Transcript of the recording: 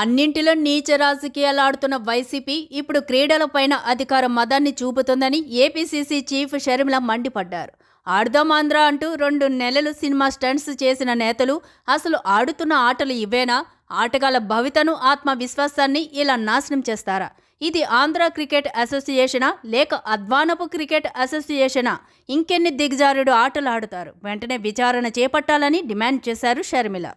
అన్నింటిలో నీచ రాజకీయాలు ఆడుతున్న వైసీపీ ఇప్పుడు క్రీడలపైన అధికార మదాన్ని చూపుతుందని ఏపీసీసీ చీఫ్ షర్మిల మండిపడ్డారు. ఆడుదాం ఆంధ్ర అంటూ 2 నెలలు సినిమా స్టంట్స్ చేసిన నేతలు అసలు ఆడుతున్న ఆటలు ఇవేనా? ఆటగాళ్ల భవితను, ఆత్మవిశ్వాసాన్ని ఇలా నాశనం చేస్తారా? ఇది ఆంధ్ర క్రికెట్ అసోసియేషనా లేక అధ్వానపు క్రికెట్ అసోసియేషనా? ఇంకెన్ని దిగజారుడు ఆటలు ఆడుతారు? వెంటనే విచారణ చేపట్టాలని డిమాండ్ చేశారు షర్మిల.